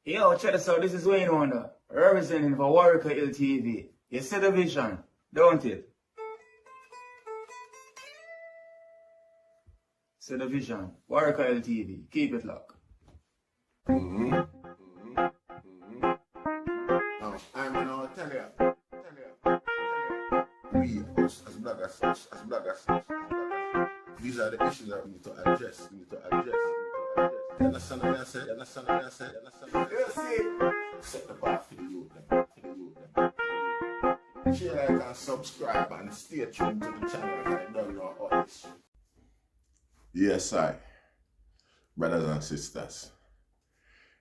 Yo, check this out. This is Wayne Wonder, representing for Warrior LTV. You see the vision, don't it? See the vision. Warrior LTV. Keep it locked. Now, I'm gonna tell you. We, as bloggers, these are the issues that we need to address. You understand what I said? Set the bar for the youth. Share, like, and subscribe, and stay tuned to the channel. I don't know all this shit. Yes, brothers and sisters.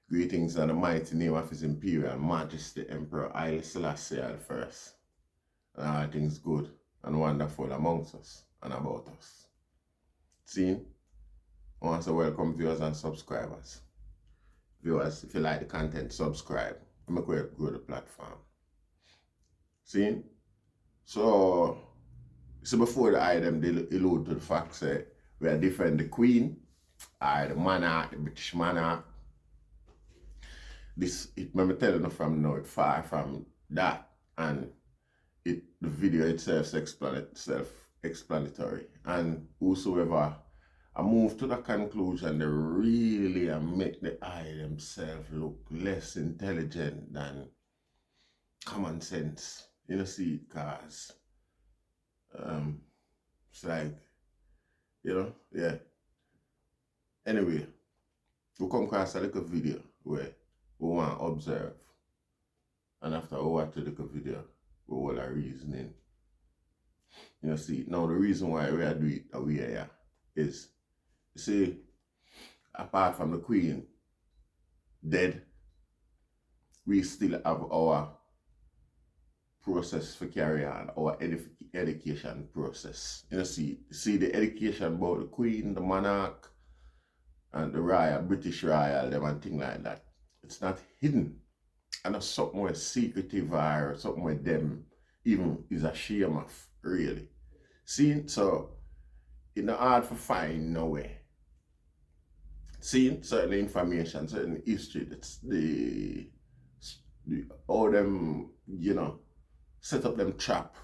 Greetings in the mighty name of His Imperial Majesty Emperor Haile Selassie I. And all things good and wonderful amongst us and about us. See, I want to welcome viewers and subscribers. Viewers, if you like the content, subscribe. I'm going to grow the platform. See? So before the item, they allude to the fact that we are different the Queen, or the monarch, the British monarch. Let me tell you from now, it's far from that, and the video itself is self-explanatory. And whosoever I move to the conclusion they really make the eye themselves look less intelligent than common sense. You know, see, because it's like, you know, yeah. Anyway, we come across a little video where we want to observe. And after we watch the little video, we all are reasoning. You know, see, now the reason why we are doing it we are here is, you see, apart from the Queen dead, we still have our process for carry on, our education process. You know, see the education about the Queen, the monarch, and the royal, British royal, them and things like that. It's not hidden. And it's something more secretive or something where them even is ashamed of, really. See, so it's not hard to find no way. See, certain information, certain history, that's the all them, you know, set up them trap.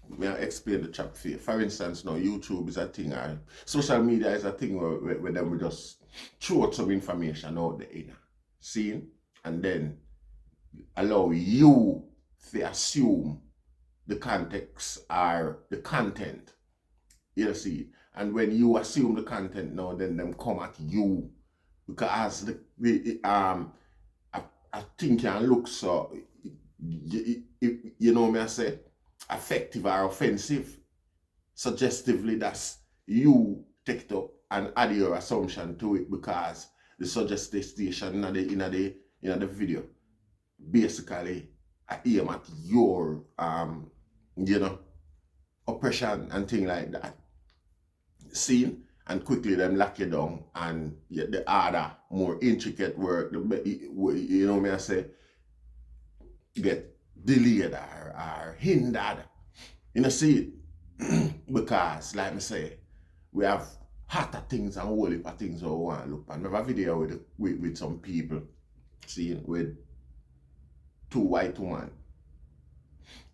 May I explain the trap for you? For instance, now YouTube is a thing, or social media is a thing where them we just throw out some information out the inner. See? And then allow you to assume the context or the content. You see? And when you assume the content now, then them come at you. Because I think can look so, you know me I say, effective or offensive. Suggestively, that's you take it up and add your assumption to it because the suggested station in the video basically I aim at your you know, oppression and things like that. Seen? And quickly them lock you down and the other more intricate work, you know me I say, get delayed or hindered. You know, see it? Because like me say, we have hotter things and whole heap of things we want to look at. I have a video with some people, see, with 2 white women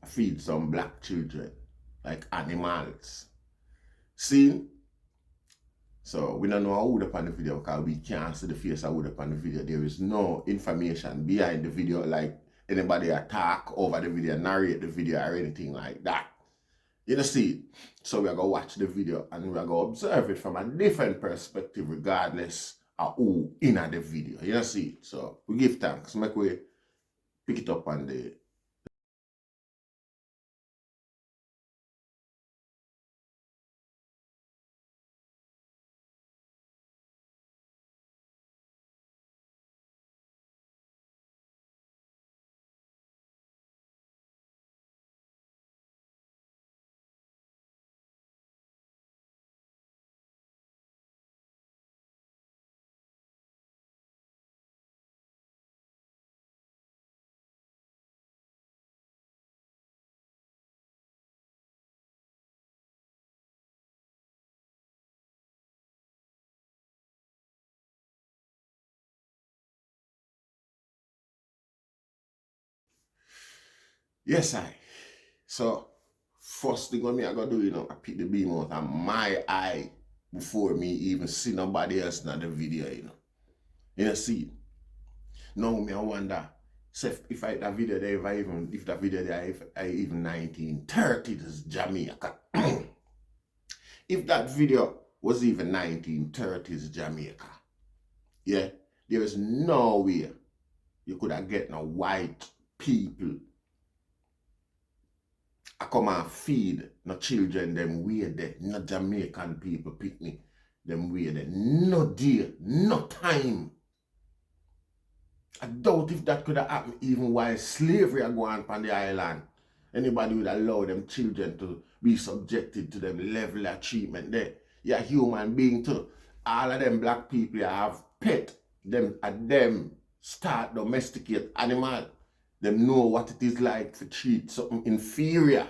feed some black children like animals. See? So we don't know who upon the video because we can't see the face of who upon the video. There is no information behind the video, like anybody attack over the video, narrate the video or anything like that. You know, see, so we're going to watch the video and we're going to observe it from a different perspective regardless of who in the video. You know, see, so we give thanks. Make we pick it up on the Yes, I. So, first thing what me I gotta do, you know, I pick the beam out of my eye before me even see nobody else in the video, you know. You know, see it. Now me I wonder, so if that video there, if that video there, if I even 1930s Jamaica. If that video was even 1930s Jamaica, yeah, there is no way you could have get no white people I come and feed no children them way there, no Jamaican people picnic them way there. No day, no time. I doubt if that could have happened even while slavery are going on the island. Anybody would allow them children to be subjected to them level of treatment there. You're a human being too. All of them black people have pet them start domesticate animal. Them know what it is like to treat something inferior.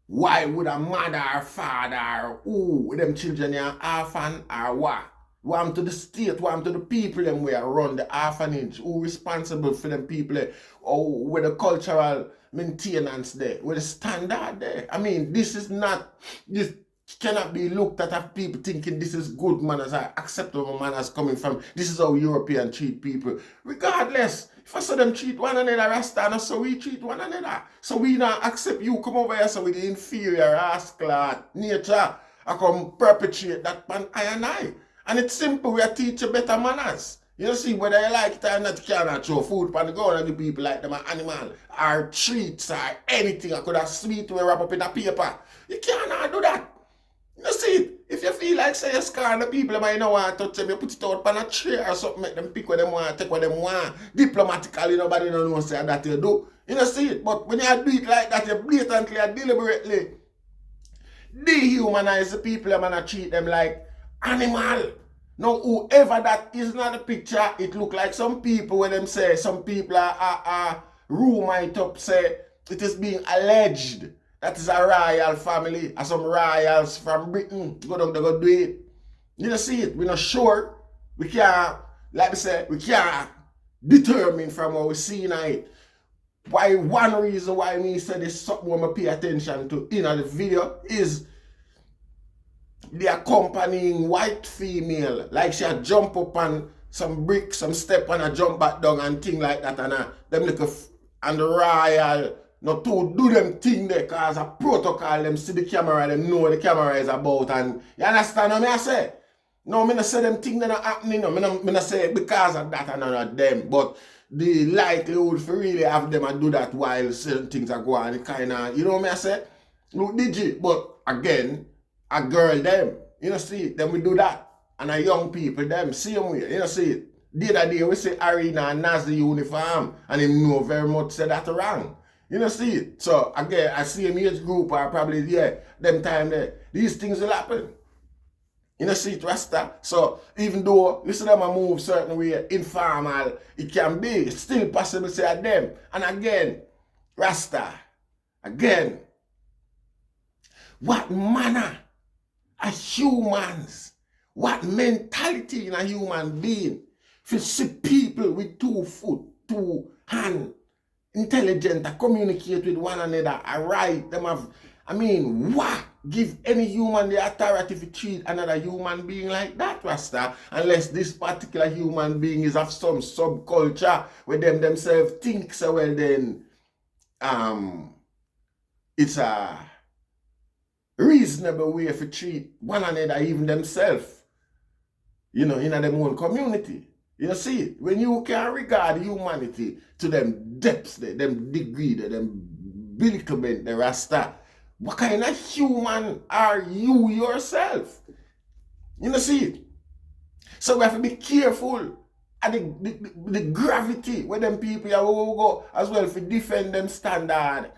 Why would a mother or father who them children are orphan or what? Want to the state, want to the people them where run the orphanage, who responsible for them people or with the cultural maintenance there, with the standard there. I mean, this cannot be looked at as people thinking this is good manners or acceptable manners coming from, this is how European treat people. Regardless, if I saw them treat one another, Rasta, so we treat one another. So we not accept you come over here so with the inferior rascal nature, I come perpetrate that man I and I. And it's simple, we are teaching better manners. You see, whether you like it or not, you cannot throw food on the ground and the people like them are animal, or treats, or anything. I could have sweet we wrap up in a paper. You cannot do that. You see, if you feel like say you scar the people that might not want to touch them, you put it out on a chair or something, make them pick what them want, take what them want. Diplomatically, nobody don't know say that you do. You know see it, but when you do it like that, you blatantly and deliberately dehumanize the people and treat them like animal. Now, whoever that is not the picture, it look like some people when them say, some people are rumor up say, it is being alleged that is a royal family, or some royals from Britain, go down there go do it. You know see it, we're not sure. We can't, like I say, we can't determine from what we see it. Why one reason why me say this something I pay attention to in the video is the accompanying white female, like she a jump up on some brick, some step and a jump back down and thing like that, and them little and the royal not to do them thing there cause a protocol, them see the camera, them know the camera is about, and you understand what I say? No, me not say them thing that not happening, no, me not say because of that and not them, but the likelihood for really have them and do that while certain things are going on, it kinda, you know what I say? Look digit, but again, a girl them, you know see it, then we do that. And a young people them, same way, you know see it. The other day we say Arena and Nazi uniform, and him know very much say that wrong. You know see it. So again, I see him age group or probably them time there, these things will happen. You know see it, Rasta. So even though you see them a move certain way, informal, it can be, it's still possible to say at them. And again, Rasta, again, what manner are humans, what mentality in a human being, if you see people with 2 foot, 2 hands, intelligent, to communicate with one another, right, them have, I mean, what give any human the authority to treat another human being like that, Rasta, unless this particular human being is of some subculture where them themselves think so well then it's a reasonable way to treat one another, even themselves, you know, in their own community. You know, see it, when you can regard humanity to them depths, them degree, them belittlement, the Rasta, what kind of human are you yourself? You know, see it. So we have to be careful at the gravity where them people are will go as well to defend them standard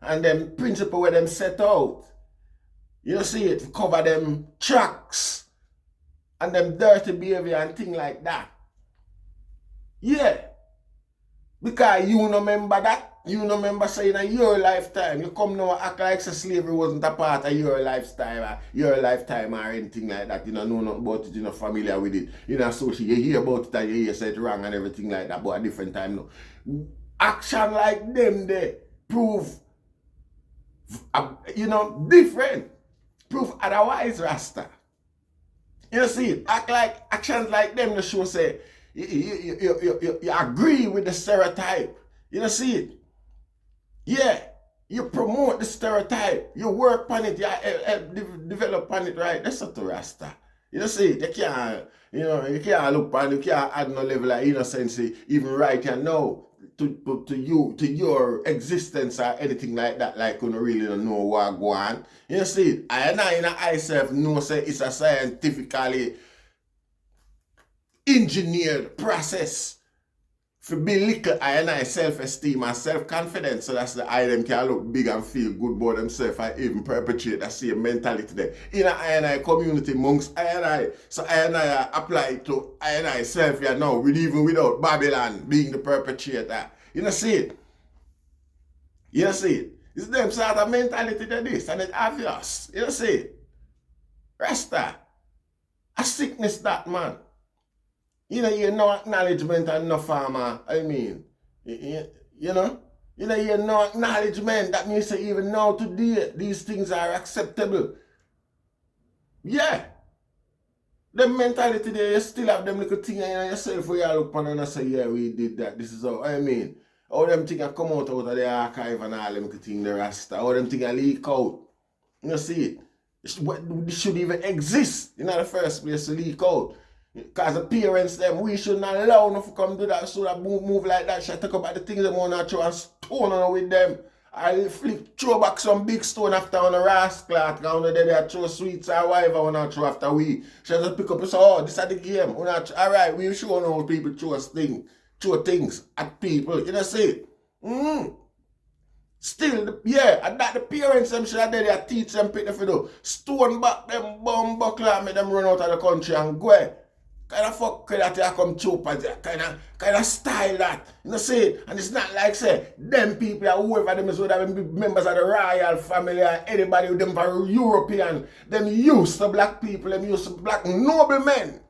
and them principle where them set out. You know, see it, cover them tracks and them dirty behavior and thing like that. Yeah. Because you no remember that. You no remember saying in your lifetime, you come now act like slavery wasn't a part of your lifestyle, your lifetime or anything like that. You know nothing about it, you're not familiar with it. You know, associate, you hear about it and you hear say it wrong and everything like that, but a different time now. Action like them there prove, different. Prove otherwise, Rasta. You see, actions like them, the show say, you agree with the stereotype. You see it? Yeah, you promote the stereotype. You work on it, you develop on it, right? That's not the Rasta. You see it? You can't look on it, you can't add no level of innocence, even right here now, to your existence or anything like that, like you don't really don't know what go on. You see it? I myself know say it's a scientifically engineered process for build little I self-esteem and self-confidence, so that's the them can look big and feel good about themselves and even perpetuate that same mentality there. In a community amongst I, so I apply it to I self here now, even without Babylon being the perpetrator. You see it? You see it? It's them sort of mentality to this, and it's obvious. You see it? Rasta, a sickness that, man. You no acknowledgement and no farmer, I mean. You no acknowledgement. That means that even now today, these things are acceptable. Yeah. The mentality there, you still have them little things in yourself where you look on and say, yeah, we did that. This is how, I mean. All them things come out of the archive and all them things, the Rasta. All them things leak out. You see it? This should even exist in the first place to leak out. Because the parents, them, we should not allow them to come do that, so that move like that. Should talk about the things they want to throw and stone on with them. I throw back some big stone after on a rascal, and they throw sweets or whatever when I throw after we. Should just pick up and say, oh, this is the game. Alright, we show how people throw things at people. You see? Still, yeah, and that the parents them should have there teach them pick the do. Stone back them bomb buckler and make them run out of the country and go. Kind of fuck that you come choke kind of style that. You see it? And it's not like say them people or whoever them is would have been members of the royal family or anybody with them for European. Them used to black people, them used to black noblemen.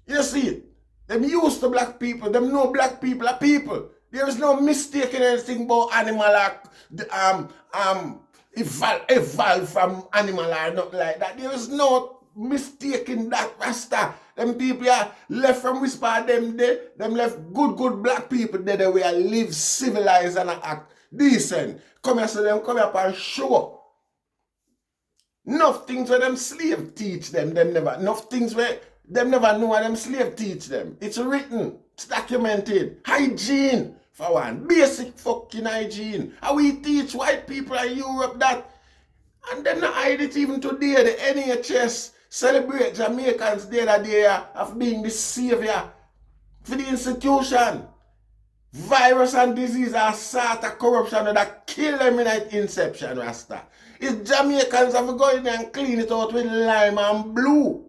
You see it? Them used to black people, them know black people are people. There is no mistake in anything about animal evolve from animal or nothing like that. There is no mistake in that, Rasta. Them people are left from whisper them there. Them left good black people there that will live civilized and act decent. Come here, so them come up and show. Enough things where them slave teach them never. Enough things where them never know what them slave teach them. It's written, it's documented. Hygiene, for one. Basic fucking hygiene. How we teach white people in Europe that. And them not hide it even today. The NHS celebrate Jamaicans Day that day of being the savior for the institution. Virus and disease are sort of corruption that kill them in that inception, Rasta. If Jamaicans have to go in there and clean it out with lime and blue,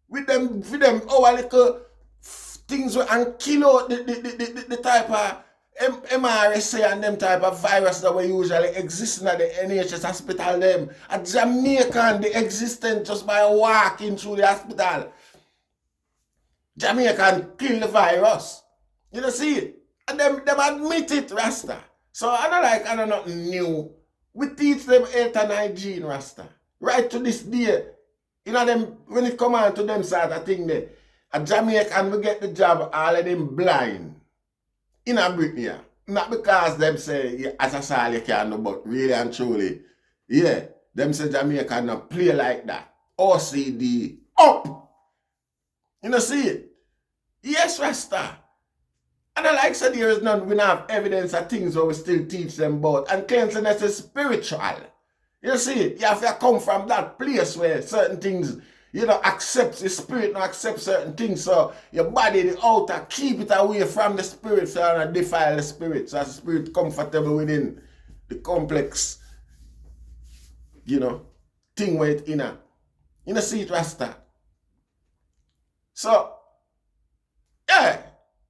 with them our little things and kill out the type of MRSA and them type of virus that we usually exist in the NHS hospital them. A Jamaican, the existence just by walking through the hospital. Jamaican kill the virus. You know see it? And them admit it, Rasta. So I don't know nothing new. We teach them health and hygiene, Rasta. Right to this day. You know them when it come on to them sort of thing there. A Jamaican will get the job all of them blind. In a Britain, not because them say, yeah, as a sal you can do, but really and truly, yeah, them say Jamaica not play like that. OCD, up! You know, see it? Yes, Rasta. And I like said there is none, we don't have evidence of things where we still teach them about. And cleanliness is spiritual. You see it? You have to come from that place where certain things, you know, accepts the spirit, not accept certain things. So your body, the outer, keep it away from the spirit so you don't defile the spirit. So as the spirit comfortable within the complex, you know, thing where it's inner. You know, see it, Rasta. So, yeah,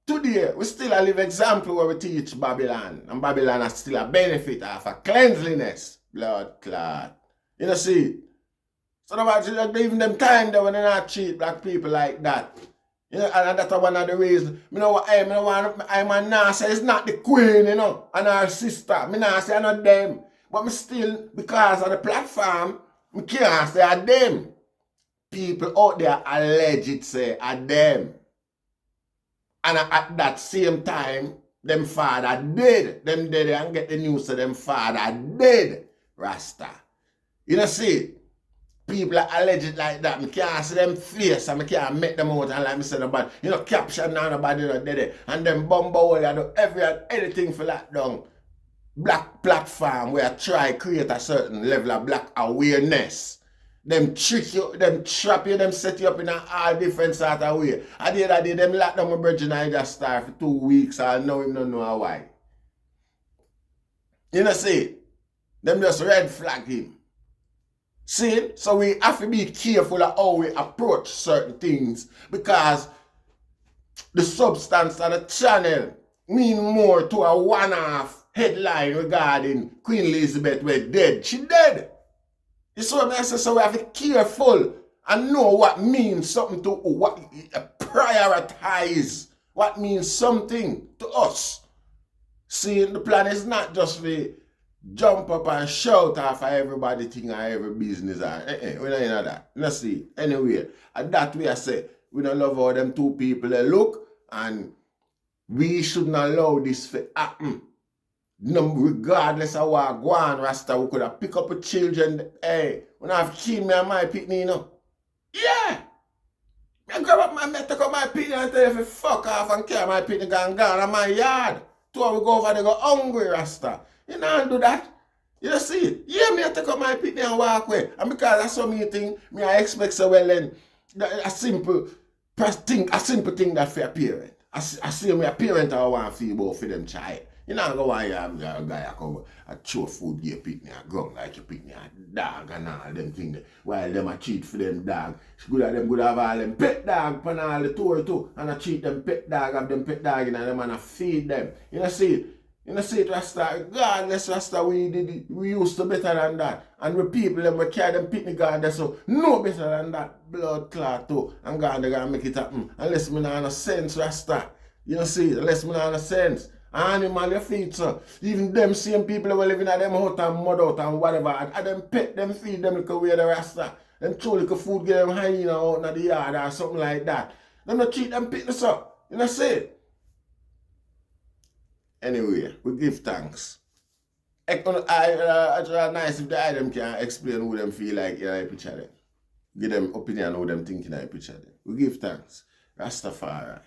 today we still a live example where we teach Babylon. And Babylon has still a benefit of a cleanliness. Blood clot. You know, see it? So nobody even them time that when they not treat black people like that. You know, and that's one of the reasons. I'm a nah say it's not the queen, you know, and her sister. Me nah say not them. But me still, because of the platform, me can't say are them. People out there alleged say are them. And at that same time, them father dead. Them dead and get the news that them father dead. Rasta. You know see? People are alleged like that. I can't see them face and I can't make them out and like me say nobody. You know, caption now nobody not dead. And them bumble I do anything for that down. Black platform where I try create a certain level of black awareness. Them trick you, them trap you, them set you up in all different sort of way. At the end of the day, them lock down my brother and I just start for 2 weeks and now him don't know why. You know see? Them just red flag him. See? So we have to be careful of how we approach certain things because the substance of the channel mean more to a one-off headline regarding Queen Elizabeth was dead. She dead. You see what I say? So we have to be careful and know what means something to what prioritize what means something to us. See, the plan is not just to jump up and shout off everybody thing or every business. We don't know that. You see, anyway, and that way I say, we don't love how them two people they look and we shouldn't allow this to happen. No, regardless of what go on, Rasta, we could have pick up the children. Hey, when I have killed me and my pitney, you know. Yeah! I grab up my take up my pitney and tell you to fuck off and carry my pitney gone in my yard. Two we go over there go hungry, Rasta. You know do that. You see it? Yeah, me I take up my pitney and walk away. And because that's so many things, me I expect so well then a simple thing that for a parent. I see me a parent I want to feel about for them child. You know, go on, you have a guy come and throw food, give picnic, and ground like you picnic, and dog and all them things. While them a cheat for them dog. It's good that them good have all them pet dog pan all the tour too. And I cheat them pet dog, have them pet dog and them and I feed them. You know see it? You know see it, Rasta? Regardless, Rasta, we used to better than that. And the people them we carry them picnic gone there, so no better than that. Blood clot too. And God they gonna make it happen. Unless me not have no sense, Rasta. You know see it? Unless me not have no sense. Animal your feet, so even them same people who live in them hut and mud out and whatever, and them pet them, feed them like a way the Rasta. Them throw like a food, get them hyena out in the yard or something like that. Them not treat them pickness up. You know say? Anyway, we give thanks. It's nice if the item can explain who them feel like in a picture them. Give them opinion how them thinking in a picture them. We give thanks. Rastafari.